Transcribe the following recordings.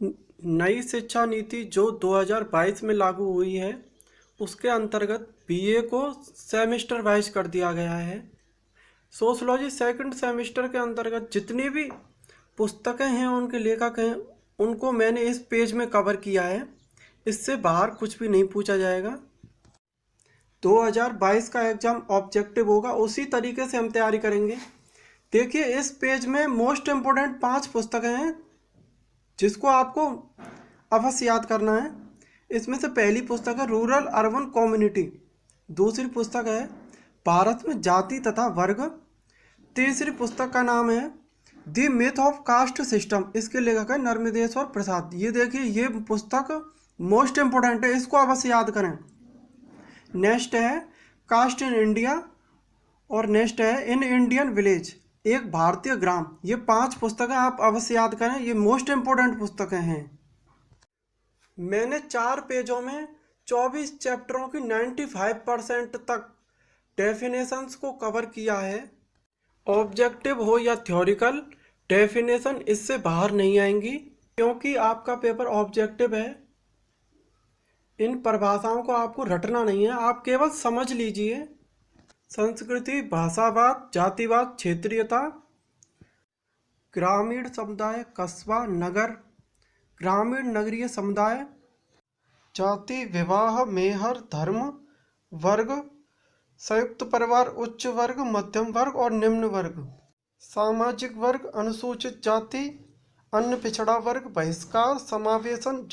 नई शिक्षा नीति जो 2022 में लागू हुई है, उसके अंतर्गत बीए को सेमेस्टर वाइज कर दिया गया है। सोशलॉजी सेकंड सेमेस्टर के अंतर्गत जितनी भी पुस्तकें हैं, उनके लेखक हैं, उनको मैंने इस पेज में कवर किया है। इससे बाहर कुछ भी नहीं पूछा जाएगा। 2022 का एग्ज़ाम ऑब्जेक्टिव होगा, उसी तरीके से हम तैयारी करेंगे। देखिए, इस पेज में मोस्ट इम्पोर्टेंट 5 पुस्तकें हैं जिसको आपको अवश्य याद करना है। इसमें से पहली पुस्तक है रूरल अर्बन कम्युनिटी। दूसरी पुस्तक है भारत में जाति तथा वर्ग। तीसरी पुस्तक का नाम है the myth of caste system. इसके लेखक है नर्मदेश्वर प्रसाद। ये देखिए, ये पुस्तक मोस्ट इम्पोर्टेंट है, इसको अवश्य याद करें। नेक्स्ट है कास्ट इन इंडिया और नेक्स्ट है इन इंडियन विलेज, एक भारतीय ग्राम। ये 5 पुस्तकें आप अवश्य याद करें, ये मोस्ट इम्पोर्टेंट पुस्तकें हैं। मैंने 4 पेजों में 24 चैप्टरों की 95% तक डेफिनेशंस को कवर किया है। ऑब्जेक्टिव हो या थ्योरिकल, डेफिनेशन इससे बाहर नहीं आएंगी, क्योंकि आपका पेपर ऑब्जेक्टिव है। इन परिभाषाओं को आपको रटना नहीं है, आप केवल समझ लीजिए। संस्कृति, भाषावाद, जातिवाद, क्षेत्रीयता, ग्रामीण समुदाय, कस्बा, नगर, ग्रामीण नगरीय समुदाय, जाति, विवाह, मेहर, धर्म, वर्ग, संयुक्त परिवार, उच्च वर्ग, मध्यम वर्ग और निम्न वर्ग, सामाजिक वर्ग, अनुसूचित जाति, अन्य पिछड़ा वर्ग, बहिष्कार, समावेशन,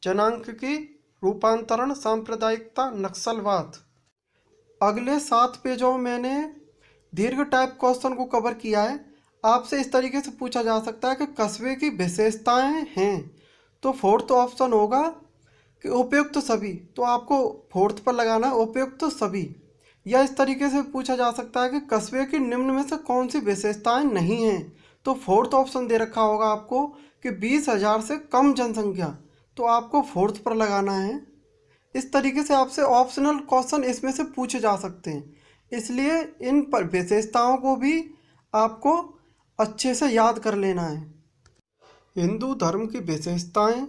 जनांकिकी, रूपांतरण, सांप्रदायिकता, नक्सलवाद। अगले 7 पेजों में मैंने दीर्घ टाइप क्वेश्चन को कवर किया है। आपसे इस तरीके से पूछा जा सकता है कि कस्बे की विशेषताएं हैं, तो फोर्थ ऑप्शन होगा कि उपयुक्त सभी, तो आपको फोर्थ पर लगाना है उपयुक्त सभी। या इस तरीके से पूछा जा सकता है कि कस्बे की निम्न में से कौन सी विशेषताएं नहीं हैं, तो फोर्थ ऑप्शन दे रखा होगा आपको कि 20,000 से कम जनसंख्या, तो आपको फोर्थ पर लगाना है। इस तरीके से आपसे ऑप्शनल क्वेश्चन इसमें से पूछे जा सकते हैं, इसलिए इन पर विशेषताओं को भी आपको अच्छे से याद कर लेना है। हिंदू धर्म की विशेषताएं,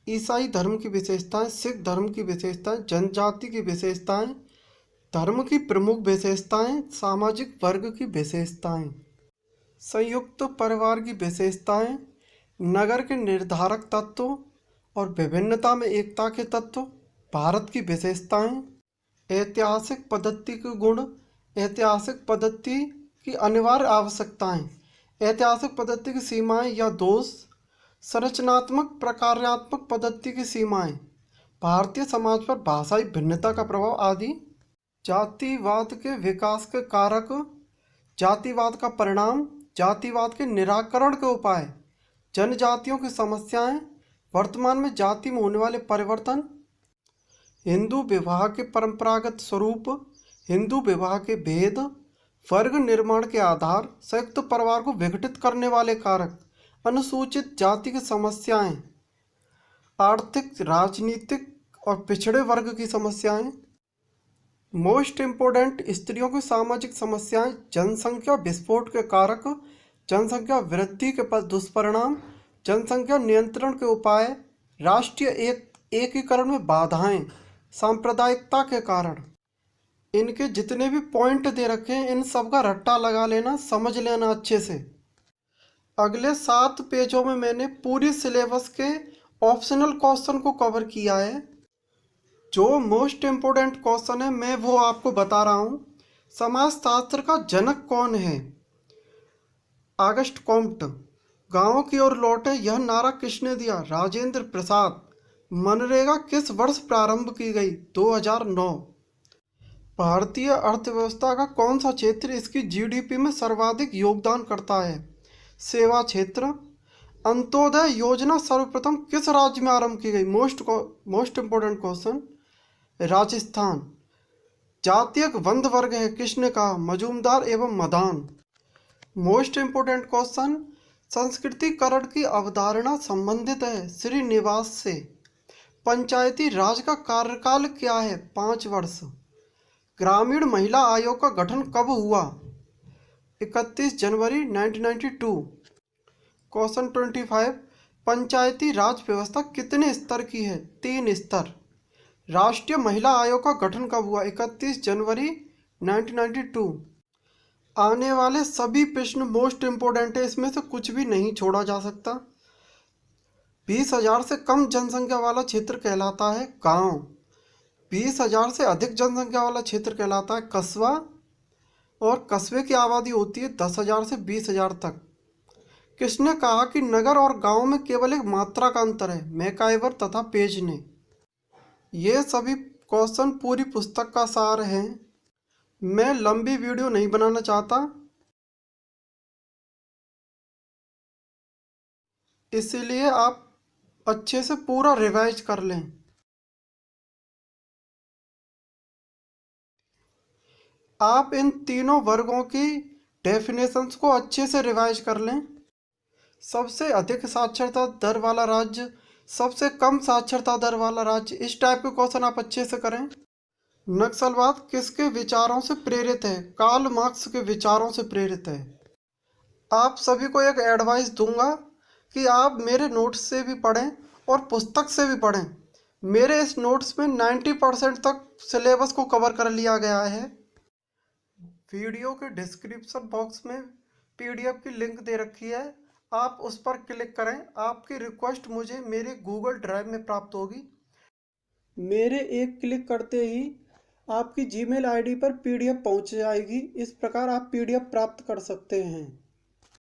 ईसाई धर्म की विशेषताएं, सिख धर्म की विशेषताएं, जनजाति की विशेषताएं, धर्म की प्रमुख विशेषताएं, सामाजिक वर्ग की विशेषताएं, संयुक्त परिवार की विशेषताएं, नगर के निर्धारक तत्व और विभिन्नता में एकता के तत्व, भारत की विशेषताएं, ऐतिहासिक पद्धति के गुण, ऐतिहासिक पद्धति की अनिवार्य आवश्यकताएं, ऐतिहासिक पद्धति की सीमाएं या दोष, संरचनात्मक प्रकार्यात्मक पद्धति की सीमाएं, भारतीय समाज पर भाषाई भिन्नता का प्रभाव आदि, जातिवाद के विकास के कारक, जातिवाद का परिणाम, जातिवाद के निराकरण के उपाय, जनजातियों की समस्याएं, वर्तमान में जाति में होने वाले परिवर्तन, हिंदू विवाह के परंपरागत स्वरूप, हिंदू विवाह के भेद, वर्ग निर्माण के आधार, संयुक्त परिवार को विघटित करने वाले कारक, अनुसूचित जाति की समस्याएं, आर्थिक, राजनीतिक और पिछड़े वर्ग की समस्याएं, मोस्ट इम्पोर्टेंट स्त्रियों की सामाजिक समस्याएं, जनसंख्या विस्फोट के कारक, जनसंख्या वृद्धि के दुष्परिणाम, जनसंख्या नियंत्रण के उपाय, राष्ट्रीय एकीकरण में बाधाएं, सांप्रदायिकता के कारण। इनके जितने भी पॉइंट दे रखे हैं, इन सब का रट्टा लगा लेना, समझ लेना अच्छे से। अगले 7 पेजों में मैंने पूरी सिलेबस के ऑप्शनल क्वेश्चन को कवर किया है। जो मोस्ट इम्पोर्टेंट क्वेश्चन है मैं वो आपको बता रहा हूँ। समाजशास्त्र का जनक कौन है? August Comte. गांवों की ओर लौटे यह नारा किसने दिया? राजेंद्र प्रसाद। मनरेगा किस वर्ष प्रारंभ की गई? 2009। भारतीय अर्थव्यवस्था का कौन सा क्षेत्र इसकी जीडीपी में सर्वाधिक योगदान करता है? सेवा क्षेत्र। अंत्योदय योजना सर्वप्रथम किस राज्य में आरंभ की गई? Most important question, Rajasthan. जातीय वंद वर्ग है किसने कहा? मजूमदार एवं मदान। मोस्ट इम्पोर्टेंट क्वेश्चन, संस्कृतिकरण की अवधारणा संबंधित है श्रीनिवास से। पंचायती राज का कार्यकाल क्या है? 5 वर्ष। ग्रामीण महिला आयोग का गठन कब हुआ? 31 जनवरी 1992। क्वेश्चन 25, पंचायती राज व्यवस्था कितने स्तर की है? 3 स्तर। राष्ट्रीय महिला आयोग का गठन कब हुआ? 31 जनवरी 1992। आने वाले सभी प्रश्न मोस्ट इम्पोर्टेंट है, इसमें से कुछ भी नहीं छोड़ा जा सकता। 20,000 से कम जनसंख्या वाला क्षेत्र कहलाता है गांव। 20,000 से अधिक जनसंख्या वाला क्षेत्र कहलाता है कस्बा। और कस्बे की आबादी होती है 10,000 से 20,000 तक। किसने कहा कि नगर और गांव में केवल एक मात्रा का अंतर है? मैकाइवर तथा पेज ने। ये सभी क्वेश्चन पूरी पुस्तक का सार है। मैं लंबी वीडियो नहीं बनाना चाहता, इसीलिए आप अच्छे से पूरा रिवाइज कर लें। आप इन तीनों वर्गों की डेफिनेशंस को अच्छे से रिवाइज कर लें। सबसे अधिक साक्षरता दर वाला राज्य, सबसे कम साक्षरता दर वाला राज्य, इस टाइप के क्वेश्चन आप अच्छे से करें। नक्सलवाद किसके विचारों से प्रेरित है? कार्ल मार्क्स के विचारों से प्रेरित है। आप सभी को एक एडवाइस दूंगा कि आप मेरे नोट्स से भी पढ़ें और पुस्तक से भी पढ़ें। मेरे इस नोट्स में 90% तक सिलेबस को कवर कर लिया गया है। वीडियो के डिस्क्रिप्शन बॉक्स में पीडीएफ की लिंक दे रखी है, आप उस पर क्लिक करें। आपकी रिक्वेस्ट मुझे मेरे गूगल ड्राइव में प्राप्त होगी। मेरे एक क्लिक करते ही आपकी जीमेल आईडी पर पीडीएफ पहुंच जाएगी। इस प्रकार आप पीडीएफ प्राप्त कर सकते हैं।